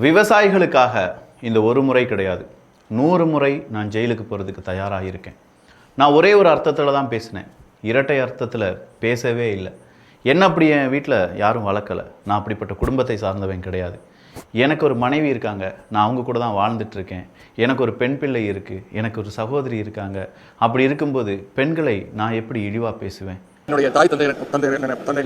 விவசாயிகளுக்காக இந்த ஒரு முறை கிடையாது, 100 முறை நான் ஜெயிலுக்கு போகிறதுக்கு தயாராக இருக்கேன். நான் ஒரே ஒரு அர்த்தத்தில் தான் பேசினேன், இரட்டை அர்த்தத்தில் பேசவே இல்லை. என்ன அப்படி என் வீட்டில் யாரும் வளர்க்கலை, நான் அப்படிப்பட்ட குடும்பத்தை சார்ந்தவன் கிடையாது. எனக்கு ஒரு மனைவி இருக்காங்க, நான் அவங்க கூட தான் வாழ்ந்துட்டுருக்கேன். எனக்கு ஒரு பெண் பிள்ளை இருக்குது, எனக்கு ஒரு சகோதரி இருக்காங்க. அப்படி இருக்கும்போது பெண்களை நான் எப்படி இழிவாக பேசுவேன்? என்னுடைய தாய் தந்தை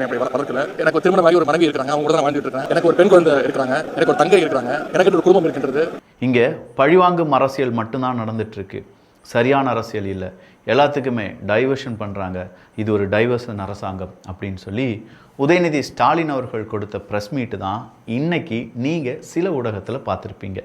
அப்படி வளர்க்கல. எனக்கு ஒரு திருமணமாகி ஒரு மனைவி இருக்காங்க, அவங்க கூட தான் வாழ்ந்துட்டு இருக்கேன். எனக்கு ஒரு பெண் குழந்தை இருக்காங்க, எனக்கு ஒரு தங்கை இருக்காங்க, எனக்கு ஒரு குடும்பம் இருக்கின்றது. இங்கே பழிவாங்கும் அரசியல் மட்டும்தான் நடந்துட்டுருக்கு, சரியான அரசியல் இல்லை. எல்லாத்துக்குமே டைவர்ஷன் பண்ணுறாங்க. இது ஒரு டைவர்ஷன் அரசாங்கம் அப்படின்னு சொல்லி உதயநிதி ஸ்டாலின் அவர்கள் கொடுத்த ப்ரெஸ் மீட்டு தான் இன்னைக்கு நீங்கள் சில ஊடகத்தில் பார்த்துருப்பீங்க.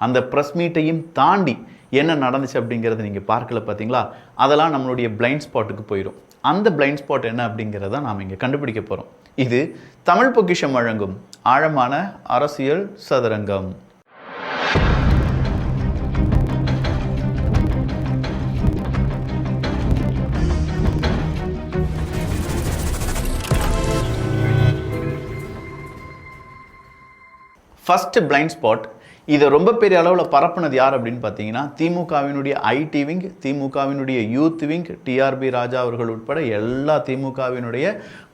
அந்த ப்ரெஸ் மீட்டையும் தாண்டி என்ன நடந்துச்சு அப்படிங்கிறத நீங்கள் பார்க்கல பார்த்தீங்களா? அதெல்லாம் நம்மளுடைய பிளைண்ட் ஸ்பாட்டுக்கு போயிடும். அந்த பிளைண்ட் ஸ்பாட் என்ன அப்படிங்கிறத நாம் இங்கே கண்டுபிடிக்க போகிறோம். இது தமிழ் பொக்கிஷம் வழங்கும் ஆழமான அரசியல் சதுரங்கம். ஃபஸ்ட்டு பிளைண்ட் ஸ்பாட், இதை ரொம்ப பெரிய அளவில் பரப்புனது யார் அப்படின்னு பார்த்தீங்கன்னா, திமுகவினுடைய ஐடி விங், திமுகவினுடைய யூத் விங், டிஆர்பி ராஜா அவர்கள் உட்பட எல்லா திமுகவினுடைய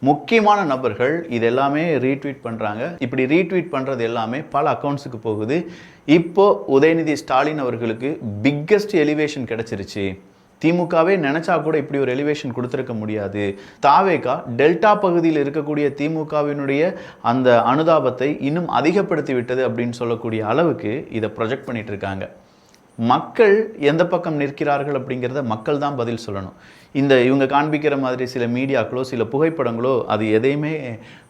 முக்கியமான நபர்கள் இது எல்லாமே ரீட்வீட் பண்ணுறாங்க. இப்படி ரீட்வீட் பண்ணுறது எல்லாமே பல அக்கௌண்ட்ஸுக்கு போகுது. இப்போது உதயநிதி ஸ்டாலின் அவர்களுக்கு பிக்கஸ்ட் எலிவேஷன் கிடச்சிருச்சு. திமுகவே நினச்சா கூட இப்படி ஒரு எலிவேஷன் கொடுத்துருக்க முடியாது. தாவேகா டெல்டா பகுதியில் இருக்கக்கூடிய திமுகவினுடைய அந்த அனுதாபத்தை இன்னும் அதிகப்படுத்தி விட்டது அப்படின்னு சொல்லக்கூடிய அளவுக்கு இதை ப்ரொஜெக்ட் பண்ணிட்டு இருக்காங்க. மக்கள் எந்த பக்கம் நிற்கிறார்கள் அப்படிங்கிறத மக்கள் தான் பதில் சொல்லணும். இவங்க காண்பிக்கிற மாதிரி சில மீடியாக்களோ சில புகைப்படங்களோ அது எதையுமே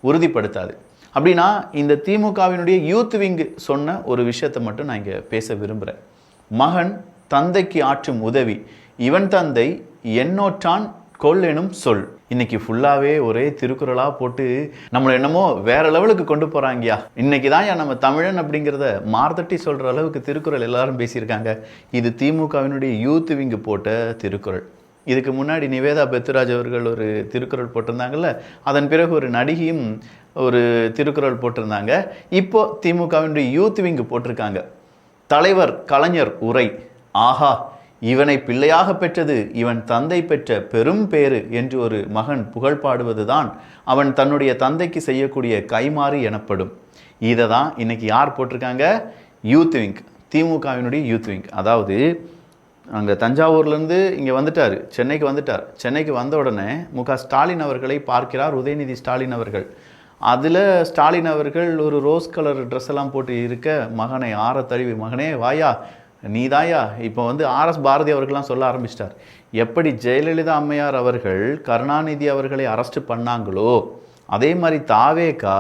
உறுதிப்படுத்தாது. அப்படின்னா இந்த திமுகவினுடைய யூத் விங் சொன்ன ஒரு விஷயத்தை மட்டும் நான் இங்கே பேச விரும்புகிறேன். மகன் தந்தைக்கு ஆற்றும் உதவி, இவன் தந்தை என்னோற்றான் கொள்ளெனும் சொல். இன்னைக்கு ஃபுல்லாகவே ஒரே திருக்குறளாக போட்டு நம்மளை என்னமோ வேற லெவலுக்கு கொண்டு போகிறாங்கயா. இன்னைக்கு தான் நம்ம தமிழன் அப்படிங்கிறத மார்த்தட்டி சொல்கிற அளவுக்கு திருக்குறள் எல்லாரும் பேசியிருக்காங்க. இது திமுகவினுடைய யூத் விங்கு போட்ட திருக்குறள். இதுக்கு முன்னாடி நிவேதா பெத்துராஜ் அவர்கள் ஒரு திருக்குறள் போட்டிருந்தாங்கல்ல, அதன் பிறகு ஒரு நடிகையும் ஒரு திருக்குறள் போட்டிருந்தாங்க. இப்போ திமுகவினுடைய யூத் விங்கு போட்டிருக்காங்க. தலைவர் கலைஞர் உரை, ஆஹா இவனை பிள்ளையாக பெற்றது இவன் தந்தை பெற்ற பெரும் பேறு என்று ஒரு மகன் புகழ் பாடுவதுதான் அவன் தன்னுடைய தந்தைக்கு செய்யக்கூடிய கைமாறு எனப்படும். இதை தான் இன்னைக்கு யார் போட்டிருக்காங்க? யூத் விங், திமுகவினுடைய யூத் விங். அதாவது அங்கே தஞ்சாவூர்லேருந்து இங்கே வந்துட்டார், சென்னைக்கு வந்துட்டார். சென்னைக்கு வந்த உடனே ஸ்டாலின் அவர்களை பார்க்கிறார் உதயநிதி ஸ்டாலின் அவர்கள். அதில் ஸ்டாலின் அவர்கள் ஒரு ரோஸ் கலர் ட்ரெஸ் எல்லாம் போட்டு இருக்க, மகனை ஆற தழுவி, மகனே வாயா நீதாயா. இப்போ ஆர்எஸ் பாரதி அவர்கள்லாம் சொல்ல ஆரம்பிச்சிட்டார். எப்படி ஜெயலலிதா அம்மையார் அவர்கள் கருணாநிதி அவர்களை அரெஸ்ட் பண்ணாங்களோ அதே மாதிரி தாவேகா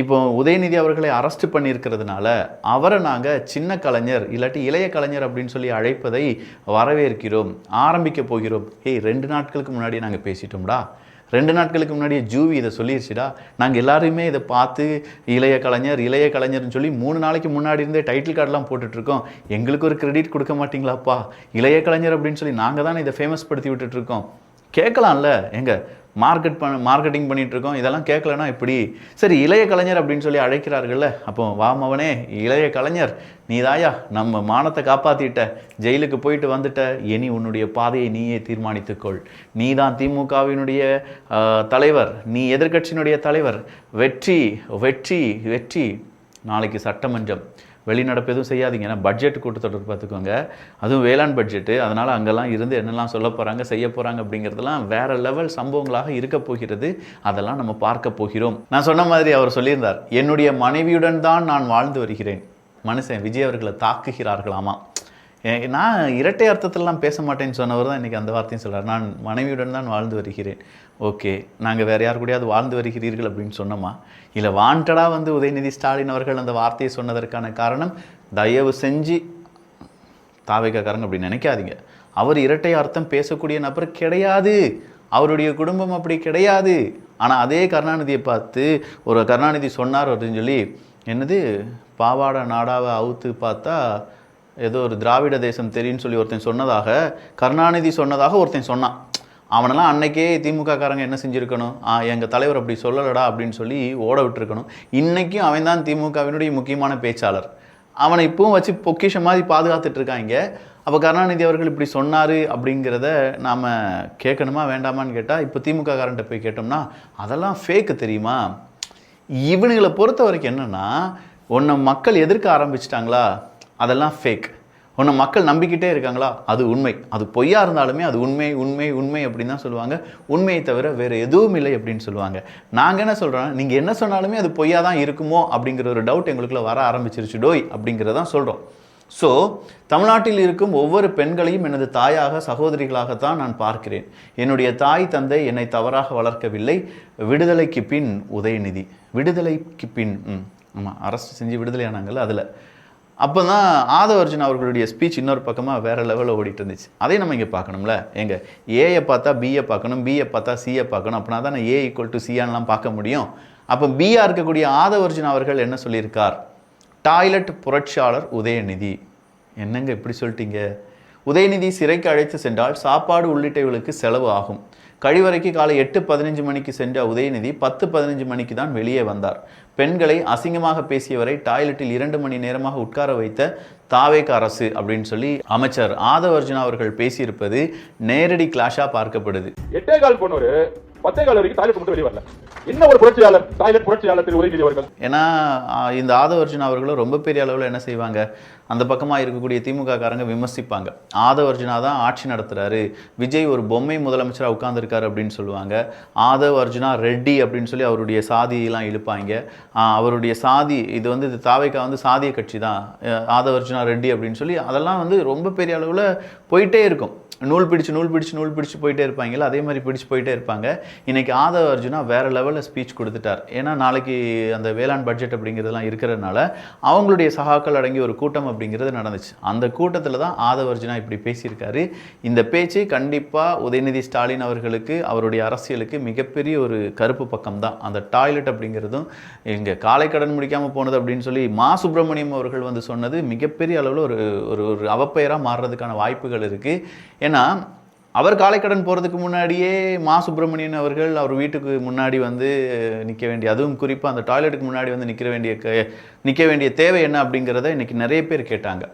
இப்போ உதயநிதி அவர்களை அரெஸ்ட் பண்ணியிருக்கிறதுனால அவரை நாங்கள் சின்ன கலைஞர் இல்லாட்டி இளைய கலைஞர் அப்படின்னு சொல்லி அழைப்பதை வரவேற்கிறோம், ஆரம்பிக்க போகிறோம். 2 நாட்களுக்கு முன்னாடி நாங்கள் பேசிட்டோம்டா, 2 நாட்களுக்கு முன்னாடியே ஜூவி இதை சொல்லிடுச்சுடா. நாங்கள் எல்லாருமே இதை பார்த்து இளைய கலைஞர்னு சொல்லி 3 நாளைக்கு முன்னாடி இருந்தே டைட்டில் கார்டெலாம் போட்டுட்ருக்கோம். எங்களுக்கு ஒரு கிரெடிட் கொடுக்க மாட்டிங்களாப்பா, இளைய கலைஞர் அப்படின்னு சொல்லி நாங்கள் தானே இதை ஃபேமஸ் படுத்தி விட்டுட்ருக்கோம். கேட்கலாம்ல, மார்க்கெட்டிங் பண்ணிகிட்ருக்கோம், இதெல்லாம் கேட்கலன்னா இப்படி. சரி, இளைய கலைஞர் அப்படின்னு சொல்லி அழைக்கிறார்கள்ல, அப்போ வாமவனே இளைய கலைஞர் நீதாயா நம்ம மானத்தை காப்பாற்றிட்ட, ஜெயிலுக்கு போயிட்டு வந்துட்ட, இனி உன்னுடைய பாதையை நீயே தீர்மானித்துக்கொள். நீ தான் திமுகவினுடைய தலைவர், நீ எதிர்கட்சியினுடைய தலைவர். வெற்றி வெற்றி வெற்றி. நாளைக்கு சட்டமன்றம், வெளிநடப்பு எதுவும் செய்யாதீங்க. ஏன்னா பட்ஜெட் கூட்டத்தொடர் பார்த்துக்கோங்க, அதுவும் வேளாண் பட்ஜெட்டு. அதனால் அங்கெல்லாம் இருந்து என்னெல்லாம் சொல்ல போகிறாங்க செய்ய போகிறாங்க அப்படிங்கிறதுலாம் வேறு லெவல் சம்பவங்களாக இருக்க போகிறது. அதெல்லாம் நம்ம பார்க்க போகிறோம். நான் சொன்ன மாதிரி அவர் சொல்லியிருந்தார், என்னுடைய மனைவியுடன் தான் நான் வாழ்ந்து வருகிறேன். மனுஷன் விஜய் அவர்களை தாக்குகிறார்களாமா. நான் இரட்டை அர்த்தத்திலலாம் பேச மாட்டேன்னு சொன்னவர் தான் இன்றைக்கி அந்த வார்த்தையும் சொல்கிறார். நான் மனைவியுடன் தான் வாழ்ந்து வருகிறேன். ஓகே, நாங்கள் வேறு யார் கூடயாவது வாழ்ந்து வருகிறீர்கள் அப்படின்னு சொன்னோமா? இல்லை வாண்டடாக உதயநிதி ஸ்டாலின் அவர்கள் அந்த வார்த்தையை சொன்னதற்கான காரணம், தயவு செஞ்சு தாவேகாரங்க அப்படி நினைக்காதீங்க. அவர் இரட்டை அர்த்தம் பேசக்கூடிய நபர் கிடையாது, அவருடைய குடும்பம் அப்படி கிடையாது. ஆனால் அதே கருணாநிதியை பார்த்து ஒரு கருணாநிதி சொன்னார் அப்படின்னு சொல்லி, என்னது பாவாடை நாடாவை அவுத்து பார்த்தா ஏதோ ஒரு திராவிட தேசம் தெரியும்னு சொல்லி ஒருத்தன் சொன்னதாக, கருணாநிதி சொன்னதாக ஒருத்தன் சொன்னான். அவனெல்லாம் அன்னைக்கே திமுக காரங்க என்ன செஞ்சுருக்கணும், எங்கள் தலைவர் அப்படி சொல்லலடா அப்படின்னு சொல்லி ஓட விட்டுருக்கணும். இன்றைக்கும் அவன் தான் திமுகவினுடைய முக்கியமான பேச்சாளர். அவனை இப்பவும் வச்சு பொக்கிஷம் மாதிரி பாதுகாத்துட்டு இருக்காங்க. அப்போ கருணாநிதி அவர்கள் இப்படி சொன்னார் அப்படிங்கிறத நாம் கேட்கணுமா வேண்டாமான்னு கேட்டால், இப்போ திமுக காரன்ட்ட போய் கேட்டோம்னா அதெல்லாம் ஃபேக்கு தெரியுமா. இவனுங்களை பொறுத்த வரைக்கும் என்னென்னா, உன்னை மக்கள் எதிர்க்க ஆரம்பிச்சிட்டாங்களா அதெல்லாம் ஃபேக், உன்னை மக்கள் நம்பிக்கிட்டே இருக்காங்களா அது உண்மை, அது பொய்யா இருந்தாலுமே அது உண்மை உண்மை உண்மை அப்படின்னு தான் சொல்லுவாங்க. உண்மையை தவிர வேறு எதுவும் இல்லை அப்படின்னு சொல்லுவாங்க. நாங்கள் என்ன சொல்கிறோம், நீங்கள் என்ன சொன்னாலுமே அது பொய்யா தான் இருக்குமோ அப்படிங்கிற ஒரு டவுட் எங்களுக்குள்ள வர ஆரம்பிச்சிருச்சு டோய் அப்படிங்கிறதான் சொல்கிறோம். ஸோ தமிழ்நாட்டில் இருக்கும் ஒவ்வொரு பெண்களையும் எனது தாயாக சகோதரிகளாகத்தான் நான் பார்க்கிறேன். என்னுடைய தாய் தந்தை என்னை தவறாக வளர்க்கவில்லை. விடுதலைக்கு பின் உதயநிதி, விடுதலைக்கு பின் ஆமாம் அரெஸ்ட் செஞ்சு விடுதலையானாங்கல்ல, அதில் அப்போ தான் ஆதவ அர்ஜுனா அவர்களுடைய ஸ்பீச் இன்னொரு பக்கமாக வேறு லெவலில் ஓடிட்டு இருந்துச்சு. அதையும் நம்ம இங்கே பார்க்கணும்ல. எங்கள் ஏயை பார்த்தா பியை பார்க்கணும், பியை பார்த்தா சியை பார்க்கணும். அப்படின்னா தான் ஏ ஈக்குவல் டு சியான்லாம் பார்க்க முடியும். அப்போ பியா இருக்கக்கூடிய ஆதவ அர்ஜுனா அவர்கள் என்ன சொல்லியிருக்கார், டாய்லெட் புரட்சியாளர் உதயநிதி. என்னங்க இப்படி சொல்லிட்டீங்க, உதயநிதி சிறைக்கு அழைத்து சென்றால் சாப்பாடு உள்ளிட்டவைகளுக்கு செலவு ஆகும். கழிவறைக்கு காலை 8:15 மணிக்கு சென்ற உதயநிதி 10:15 மணிக்கு தான் வெளியே வந்தார். பெண்களை அசிங்கமாக பேசியவரை டாய்லெட்டில் 2 மணி நேரமாக உட்கார வைத்த தாவேக அரசு அப்படின்னு சொல்லி அமைச்சர் ஆதவ அர்ஜுனா அவர்கள் பேசியிருப்பது நேரடி கிளாஷா பார்க்கப்படுது. 8.15 பொண்ணு 10.15 வரைக்கும் டாய்லெட் மட்டும் வெளியே வரல. என்ன ஒரு புரட்சியாளர், டாய்லெட் புரட்சியாளர் திரு உதயநிதி அவர்கள். ஏன்னா இந்த ஆதவ அர்ஜுனா அவர்களும் ரொம்ப பெரிய அளவில் என்ன செய்வாங்க, அந்த பக்கமாக இருக்கக்கூடிய திமுக காரங்க விமர்சிப்பாங்க. ஆதவ அர்ஜுனா தான் ஆட்சி நடத்துகிறாரு, விஜய் ஒரு பொம்மை முதலமைச்சராக உட்கார்ந்துருக்காரு அப்படின்னு சொல்லுவாங்க. ஆதவ அர்ஜுனா ரெட்டி அப்படின்னு சொல்லி அவருடைய சாதியெல்லாம் இழுப்பாங்க. அவருடைய சாதி இது வந்து தாவேகா வந்து சாதிய கட்சி தான், ஆதவ அர்ஜுனா ரெட்டி அப்படின்னு சொல்லி அதெல்லாம் வந்து ரொம்ப பெரிய அளவில் போயிட்டே இருக்கும். நூல் பிடிச்சு போயிட்டே இருப்பாங்கல்ல, அதே மாதிரி பிடிச்சு போயிட்டே இருப்பாங்க. இன்னைக்கு ஆதவ அர்ஜுனா வேற லெவலில் ஸ்பீச் கொடுத்துட்டார். ஏன்னா நாளைக்கு அந்த வேளாண் பட்ஜெட் அப்படிங்கிறதுலாம் இருக்கிறதுனால அவங்களுடைய சகாக்கள் அடங்கி ஒரு கூட்டம் அப்படிங்கிறது நடந்துச்சு. அந்த கூட்டத்தில் தான் ஆதவ அர்ஜுனா இப்படி பேசியிருக்காரு. இந்த பேச்சு கண்டிப்பாக உதயநிதி ஸ்டாலின் அவர்களுக்கு அவருடைய அரசியலுக்கு மிகப்பெரிய ஒரு கருப்பு பக்கம் தான். அந்த டாய்லெட் அப்படிங்கிறதும் இங்கே காலை கடன் முடிக்காமல் போனது அப்படின்னு சொல்லி மா சுப்பிரமணியம் அவர்கள் வந்து சொன்னது மிகப்பெரிய அளவில் ஒரு ஒரு அவப்பெயராக மாறுறதுக்கான வாய்ப்புகள் இருக்குது. ஏன்னா அவர் காலைக்கடன் போகிறதுக்கு முன்னாடியே மா சுப்பிரமணியன் அவர்கள் அவர் வீட்டுக்கு முன்னாடி வந்து நிற்க வேண்டிய, அதுவும் குறிப்பாக அந்த டாய்லெட்டுக்கு முன்னாடி வந்து நிற்க வேண்டிய தேவை என்ன அப்படிங்கிறத இன்றைக்கி நிறைய பேர் கேட்டாங்க.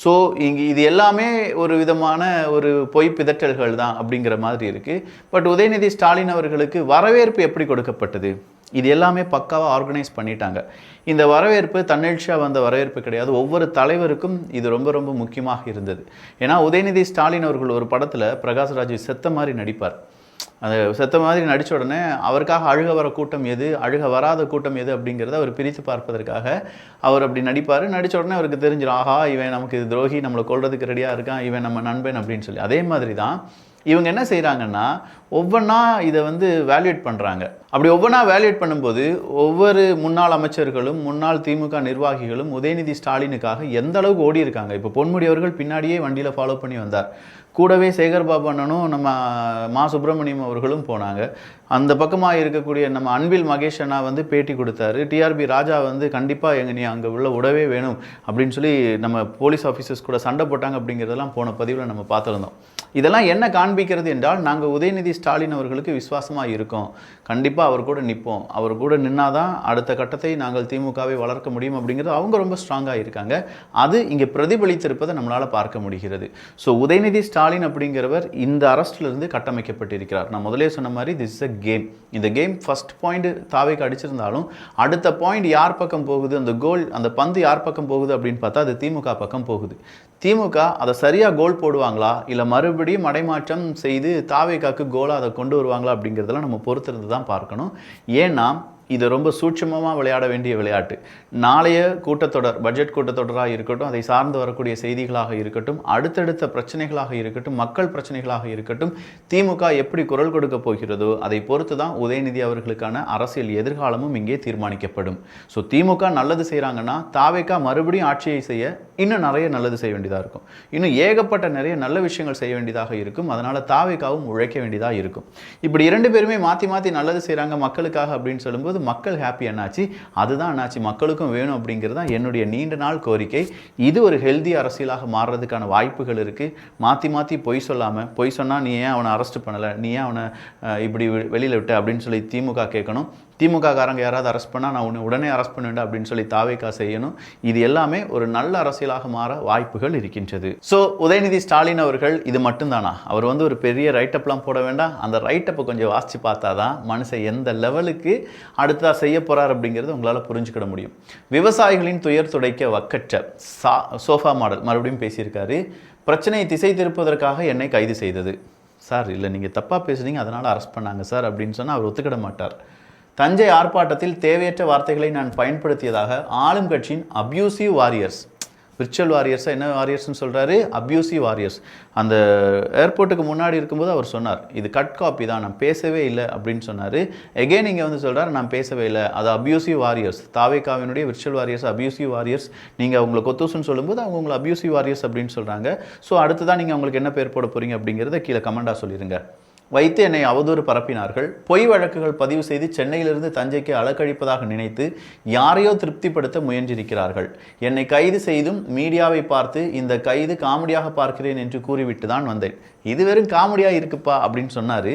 ஸோ இங்கே இது எல்லாமே ஒரு விதமான ஒரு பொய் பிதற்றல்கள் தான் அப்படிங்கிற மாதிரி இருக்குது. பட் உதயநிதி ஸ்டாலின் அவர்களுக்கு வரவேற்பு எப்படி கொடுக்கப்பட்டது, இது எல்லாமே பக்காவாக ஆர்கனைஸ் பண்ணிட்டாங்க. இந்த வரவேற்பு தன்னெழுச்சியாக வந்த வரவேற்பு கிடையாது, ஒவ்வொரு தலைவருக்கும் இது ரொம்ப ரொம்ப முக்கியமாக இருந்தது. ஏன்னா உதயநிதி ஸ்டாலின் அவர்கள் ஒரு படத்தில் பிரகாஷ்ராஜ் செத்த மாதிரி நடிப்பார். அந்த செத்த மாதிரி நடித்த உடனே அவருக்காக அழுக வர கூட்டம் எது, அழுக வராத கூட்டம் எது அப்படிங்கிறத அவர் பிரித்து பார்ப்பதற்காக அவர் அப்படி நடிப்பார். நடித்த உடனே அவருக்கு தெரிஞ்சிடும், ஆஹா இவன் நமக்கு இது துரோகி, நம்மளை கொள்றதுக்கு ரெடியாக இருக்கான், இவன் நம்ம நண்பன் அப்படின்னு சொல்லி. அதே மாதிரி தான் இவங்க என்ன செய்கிறாங்கன்னா ஒவ்வொன்றா இதை வந்து வேல்யூட் பண்ணுறாங்க. அப்படி ஒவ்வொன்றா வேல்யூட் பண்ணும்போது ஒவ்வொரு முன்னாள் அமைச்சர்களும் முன்னாள் திமுக நிர்வாகிகளும் உதயநிதி ஸ்டாலினுக்காக எந்த அளவுக்கு ஓடி இருக்காங்க. இப்போ பொன்முடி அவர்கள் பின்னாடியே வண்டியில் ஃபாலோ பண்ணி வந்தார். கூடவே சேகர் பாபு அண்ணனும் நம்ம மா சுப்பிரமணியம் அவர்களும் போனாங்க. அந்த பக்கமாக இருக்கக்கூடிய நம்ம அன்பில் மகேஷ் அண்ணா வந்து பேட்டி கொடுத்தாரு. டிஆர்பி ராஜா வந்து கண்டிப்பாக நீ அங்கே உள்ள உடவே வேணும் அப்படின்னு சொல்லி நம்ம போலீஸ் ஆஃபீஸர்ஸ் கூட சண்டை போட்டாங்க அப்படிங்கிறதெல்லாம் போன பதிவில் நம்ம பார்த்துருந்தோம். இதெல்லாம் என்ன காண்பிக்கிறது என்றால், நாங்கள் உதயநிதி ஸ்டாலின் அவர்களுக்கு விசுவாசமாக இருக்கோம், கண்டிப்பாக அவர் கூட நிற்போம், அவர் கூட நின்னாதான் அடுத்த கட்டத்தை நாங்கள் திமுகவை வளர்க்க முடியும் அப்படிங்கிறது அவங்க ரொம்ப ஸ்ட்ராங்காக இருக்காங்க. அது இங்கே பிரதிபலித்திருப்பதை நம்மளால் பார்க்க முடிகிறது. ஸோ உதயநிதி ஸ்டாலின் அப்படிங்கிறவர் இந்த அரஸ்டிலிருந்து கட்டமைக்கப்பட்டிருக்கிறார். நான் முதலே சொன்ன மாதிரி திஸ் இஸ் அ கேம். இந்த கேம் ஃபர்ஸ்ட் பாயிண்ட் தாவேக்கு அடிச்சிருந்தாலும் அடுத்த பாயிண்ட் யார் பக்கம் போகுது, அந்த கோல் அந்த பந்து யார் பக்கம் போகுது அப்படின்னு பார்த்தா அது திமுக பக்கம் போகுது. திமுக அதை சரியாக கோல் போடுவாங்களா இல்லை மறுபடியும் மடைமாற்றம் செய்து தாவேக்காக்கு கோலாக அதை கொண்டு வருவாங்களா அப்படிங்கிறதெல்லாம் நம்ம பொறுத்திருந்து தான் பார்க்கணும். ஏன்னா இது ரொம்ப சூட்சமமாக விளையாட வேண்டிய விளையாட்டு. நாளைய கூட்டத்தொடர், பட்ஜெட் கூட்டத்தொடராக இருக்கட்டும், அதை சார்ந்து வரக்கூடிய செய்திகளாக இருக்கட்டும், அடுத்தடுத்த பிரச்சனைகளாக இருக்கட்டும், மக்கள் பிரச்சனைகளாக இருக்கட்டும், திமுக எப்படி குரல் கொடுக்க போகிறதோ அதை பொறுத்து தான் உதயநிதி அவர்களுக்கான அரசியல் எதிர்காலமும் இங்கே தீர்மானிக்கப்படும். ஸோ திமுக நல்லது செய்கிறாங்கன்னா தாவேக்கா மறுபடியும் ஆட்சியை செய்ய இன்னும் நிறைய நல்லது செய்ய வேண்டியதாக இருக்கும். இன்னும் ஏகப்பட்ட நிறைய நல்ல விஷயங்கள் செய்ய வேண்டியதாக இருக்கும். அதனால் தாவேகாவும் உழைக்க வேண்டியதாக இருக்கும். இப்படி 2 பேருமே மாற்றி மாற்றி நல்லது செய்கிறாங்க மக்களுக்காக அப்படின்னு சொல்லும்போது மக்கள் ஹாப்பி என்னாச்சு, அதுதான் என்னாச்சு மக்களுக்கும் வேணும் அப்படிங்கிறது தான் என்னுடைய நீண்ட நாள் கோரிக்கை. இது ஒரு ஹெல்தி அரசியலாக மாறுறதுக்கான வாய்ப்புகள் இருக்குது. மாற்றி மாற்றி பொய் சொல்லாமல், பொய் சொன்னால் நீ ஏன் அவனை அரெஸ்ட் பண்ணலை, நீ ஏன் அவனை இப்படி வெளியில் விட்ட அப்படின்னு சொல்லி திமுக கேட்கணும். திமுக காரங்க யாராவது அரெஸ்ட் பண்ணால் நான் உடனே அரெஸ்ட் பண்ணுவேன் அப்படின்னு சொல்லி தாவேகா செய்யணும். இது எல்லாமே ஒரு நல்ல அரசியலாக மாற வாய்ப்புகள் இருக்கின்றது. ஸோ உதயநிதி ஸ்டாலின் அவர்கள் இது மட்டும்தானா? அவர் ஒரு பெரிய ரைட்டப்லாம் போட வேண்டாம். அந்த ரைட்டப்பை கொஞ்சம் வாசித்து பார்த்தா தான் மனுஷன் எந்த லெவலுக்கு அடுத்ததாக செய்ய போகிறார் அப்படிங்கிறது உங்களால் புரிஞ்சுக்கிட முடியும். விவசாயிகளின் துயர் துடைக்க வக்கற்ற சோஃபா மாடல் மறுபடியும் பேசியிருக்காரு. பிரச்சனையை திசை திருப்பதற்காக என்னை கைது செய்தது. சார் இல்லை, நீங்கள் தப்பாக பேசுனீங்க அதனால் அரெஸ்ட் பண்ணாங்க சார் அப்படின்னு சொன்னால் அவர் ஒத்துக்கிட மாட்டார். தஞ்சை ஆர்ப்பாட்டத்தில் தேவையற்ற வார்த்தைகளை நான் பயன்படுத்தியதாக ஆளும் கட்சியின் அப்யூசிவ் வாரியர்ஸ், விர்ச்சுவல் வாரியர்ஸாக என்ன வாரியர்ஸ்னு சொல்கிறாரு, அப்யூசிவ் வாரியர்ஸ். அந்த ஏர்போர்ட்டுக்கு முன்னாடி இருக்கும்போது அவர் சொன்னார் இது கட் காப்பி தான், நான் பேசவே இல்லை அப்படின்னு சொன்னார். எகெயின் இங்கே சொல்கிறார் நான் பேசவே இல்லை, அது அப்யூசிவ் வாரியர்ஸ். தாவேகாவினுடைய விர்ச்சுவல் வாரியர்ஸ் அப்யூசிவ் வாரியர்ஸ். நீங்கள் அவங்களை கொத்தூசுன்னு சொல்லும்போது அவங்க உங்களை அப்யூசிவ் வாரியர்ஸ் அப்படின்னு சொல்கிறாங்க. ஸோ அடுத்ததான் நீங்கள் அவங்களுக்கு என்ன பேர் போட போகிறீங்க அப்படிங்கிறத கீழே கமெண்டாக சொல்லிடுங்க. வைத்து என்னை அவதூறு பரப்பினார்கள். பொய் வழக்குகள் பதிவு செய்து சென்னையிலிருந்து தஞ்சைக்கு அலக்கழிப்பதாக நினைத்து யாரையோ திருப்திப்படுத்த முயன்றிருக்கிறார்கள். என்னை கைது செய்தும் மீடியாவை பார்த்து இந்த கைது காமெடியாக பார்க்கிறேன் என்று கூறிவிட்டு தான் வந்தேன். இது வெறும் காமெடியாக இருக்குப்பா அப்படின்னு சொன்னார்.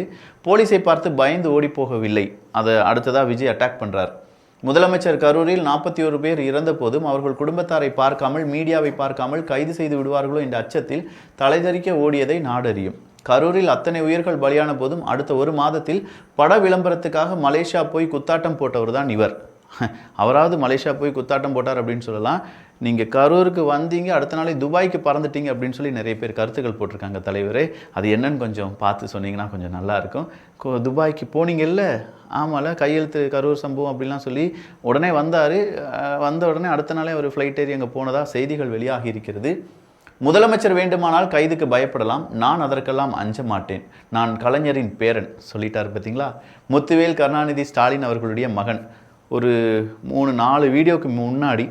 போலீஸை பார்த்து பயந்து ஓடி போகவில்லை. அதை அடுத்ததாக விஜய் அட்டாக் பண்ணுறார். முதலமைச்சர் கரூரில் 41 பேர் இறந்த போதும் அவர்கள் குடும்பத்தாரை பார்க்காமல் மீடியாவை பார்க்காமல் கைது செய்து விடுவார்களோ என்ற அச்சத்தில் தலைதறிக்க ஓடியதை நாடறியும். கரூரில் அத்தனை உயிர்கள் பலியான போதும் அடுத்த 1 மாதத்தில் பட விளம்பரத்துக்காக மலேசியா போய் குத்தாட்டம் போட்டவர் தான் இவர். அவராவது மலேசியா போய் குத்தாட்டம் போட்டார் அப்படின்னு சொல்லலாம். நீங்கள் கரூருக்கு வந்தீங்க, அடுத்த நாளே துபாய்க்கு பறந்துட்டீங்க அப்படின்னு சொல்லி நிறைய பேர் கருத்துக்கள் போட்டிருக்காங்க. தலைவரே, அது என்னன்னு கொஞ்சம் பார்த்து சொன்னீங்கன்னா கொஞ்சம் நல்லாயிருக்கும். துபாய்க்கு போனீங்கல்ல, ஆமாம்ல, கையெழுத்து கரூர் சம்பவம் அப்படிலாம் சொல்லி உடனே வந்தார். வந்த உடனே அடுத்த நாளே ஒரு ஃப்ளைட் ஏறி அங்கே போனதாக செய்திகள் வெளியாகி இருக்கிறது. முதலமைச்சர் வேண்டுமானால் கைதுக்கு பயப்படலாம், நான் அதற்கெல்லாம் அஞ்ச மாட்டேன். நான் கலைஞரின் பேரன் சொல்லிட்டார் பார்த்தீங்களா. முத்துவேல் கருணாநிதி ஸ்டாலின் அவர்களுடைய மகன். ஒரு 3-4 வீடியோக்கு முன்னாடி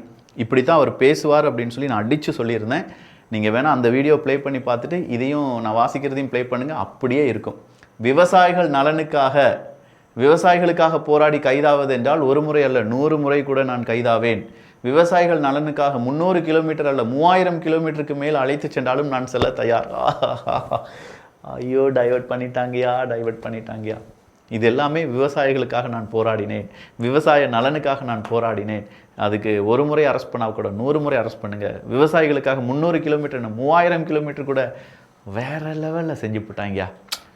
இப்படி தான் அவர் பேசுவார் அப்படின்னு சொல்லி நான் அடித்து சொல்லியிருந்தேன். நீங்கள் வேணால் அந்த வீடியோ ப்ளே பண்ணி பார்த்துட்டு இதையும் நான் வாசிக்கிறதையும் ப்ளே பண்ணுங்கள், அப்படியே இருக்கும். விவசாயிகள் நலனுக்காக, விவசாயிகளுக்காக போராடி கைதாவது என்றால் 1 முறை அல்ல 100 முறை கூட நான் கைதாவேன். விவசாயிகள் நலனுக்காக 300 கிலோமீட்டர் அல்ல 3000 கிலோமீட்டருக்கு மேல் அழைத்து சென்றாலும் நான் செல்ல தயார். ஐயோ, டைவர்ட் பண்ணிட்டாங்கயா. இது எல்லாமே விவசாயிகளுக்காக நான் போராடினேன், விவசாய நலனுக்காக நான் போராடினேன். அதுக்கு 1 முறை அரெஸ்ட் பண்ணால் கூட 100 முறை அரெஸ்ட் பண்ணுங்கள். விவசாயிகளுக்காக 300 கிலோமீட்டர் 3000 கிலோமீட்டர் கூட வேறு லெவலில் செஞ்சு போட்டாங்கயா.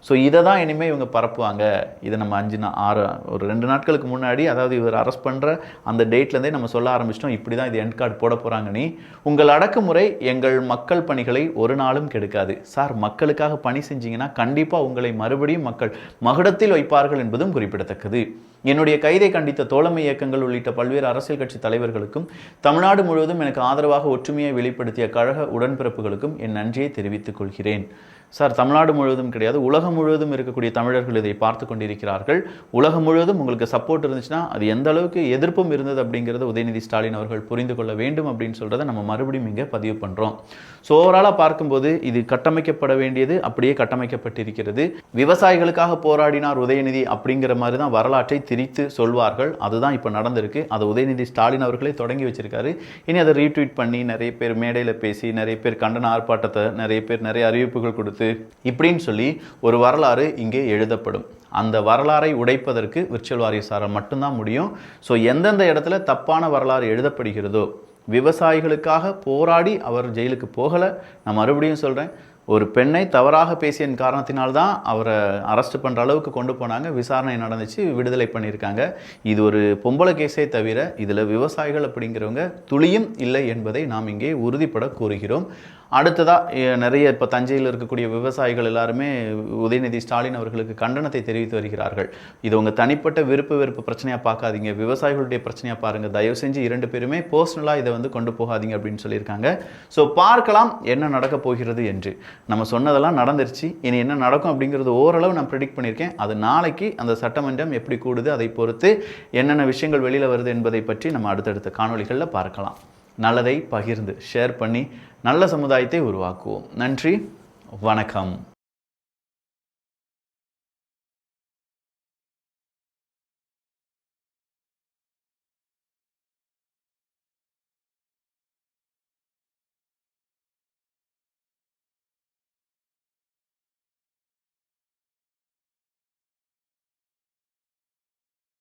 ஸோ இதை தான் இனிமேல் இவங்க பரப்புவாங்க. இதை நம்ம 2 நாட்களுக்கு முன்னாடி, அதாவது இவர் அரெஸ்ட் பண்ணுற அந்த டேட்லேருந்தே நம்ம சொல்ல ஆரம்பிச்சிட்டோம், இப்படி தான் இது எண்ட் கார்டு போட போகிறாங்க. நீ உங்கள் அடக்குமுறை எங்கள் மக்கள் பணிகளை ஒரு நாளும் கெடுக்காது. சார், மக்களுக்காக பணி செஞ்சீங்கன்னா கண்டிப்பாக உங்களை மறுபடியும் மக்கள் மகுடத்தில் வைப்பார்கள் என்பதும் குறிப்பிடத்தக்கது. என்னுடைய கைதை கண்டித்த தோழமை இயக்கங்கள் உள்ளிட்ட பல்வேறு அரசியல் கட்சி தலைவர்களுக்கும் தமிழ்நாடு முழுவதும் எனக்கு ஆதரவாக ஒற்றுமையை வெளிப்படுத்திய கழக உடன்பிறப்புகளுக்கும் என் நன்றியை தெரிவித்துக் கொள்கிறேன். சார், தமிழ்நாடு முழுவதும் கிடையாது, உலகம் முழுவதும் இருக்கக்கூடிய தமிழர்கள் இதை பார்த்து கொண்டிருக்கிறார்கள். உலகம் முழுவதும் உங்களுக்கு சப்போர்ட் இருந்துச்சுன்னா அது எந்த அளவுக்கு எதிர்ப்பும் இருந்தது அப்படிங்கிறத உதயநிதி ஸ்டாலின் அவர்கள் புரிந்து கொள்ள வேண்டும் அப்படின்னு சொல்கிறத நம்ம மறுபடியும் இங்கே பதிவு பண்ணுறோம். ஸோ ஓவராலாக பார்க்கும்போது இது கட்டமைக்கப்பட வேண்டியது அப்படியே கட்டமைக்கப்பட்டிருக்கிறது. விவசாயிகளுக்காக போராடினார் உதயநிதி அப்படிங்கிற மாதிரி தான் வரலாற்றை திரித்து சொல்வார்கள். அதுதான் இப்போ நடந்திருக்கு. அதை உதயநிதி ஸ்டாலின் அவர்களே தொடங்கி வச்சிருக்காரு. இனி அதை ரீட்வீட் பண்ணி நிறைய பேர் மேடையில் பேசி, நிறைய பேர் கண்டன ஆர்ப்பாட்டத்தை, நிறைய பேர் நிறைய அறிவிப்புகள் கொடுத்து இப்படின்னு சொல்லி ஒரு வரலாறு இங்கே எழுதப்படும். அந்த வரலாறை உடைப்பதற்கு விர்ச்சுவல் வாரியர்ஸால் மட்டும்தான் முடியும். ஸோ எந்தெந்த இடத்துல தப்பான வரலாறு எழுதப்படுகிறதோ, விவசாயிகளுக்காக போராடி அவர் ஜெயிலுக்கு போகலை. நான் மறுபடியும் சொல்கிறேன், ஒரு பெண்ணை தவறாக பேசியன் காரணத்தினால்தான் அவரை அரெஸ்ட் பண்ணுற அளவுக்கு கொண்டு போனாங்க. விசாரணை நடந்துச்சு, விடுதலை பண்ணியிருக்காங்க. இது ஒரு பொம்பளை கேஸே தவிர இதில் விவசாயிகள் அப்படிங்கிறவங்க துளியும் இல்லை என்பதை நாம் இங்கே உறுதிப்பட கூறுகிறோம். அடுத்ததாக நிறைய இப்போ தஞ்சையில் இருக்கக்கூடிய விவசாயிகள் எல்லாருமே உதயநிதி ஸ்டாலின் அவர்களுக்கு கண்டனத்தை தெரிவித்து வருகிறார்கள். இது உங்கள் தனிப்பட்ட வெறுப்பு பிரச்சனையாக பார்க்காதீங்க, விவசாயிகளுடைய பிரச்சனையாக பாருங்கள். தயவு செஞ்சு 2 பேருமே பர்சனலாக இதை கொண்டு போகாதீங்க அப்படின்னு சொல்லியிருக்காங்க. ஸோ பார்க்கலாம் என்ன நடக்க போகிறது என்று. நம்ம சொன்னதெல்லாம் நடந்துருச்சு. இனி என்ன நடக்கும் அப்படிங்கிறது ஓரளவு நான் ப்ரெடிக்ட் பண்ணியிருக்கேன். அது நாளைக்கு அந்த சட்டமன்றம் எப்படி கூடுது, அதை பொறுத்து என்னென்ன விஷயங்கள் வெளியில் வருது என்பதை பற்றி நம்ம அடுத்தடுத்த காணொளிகளில் பார்க்கலாம். நல்லதை பகிர்ந்து ஷேர் பண்ணி நல்ல சமுதாயத்தை உருவாக்குவோம். நன்றி, வணக்கம்.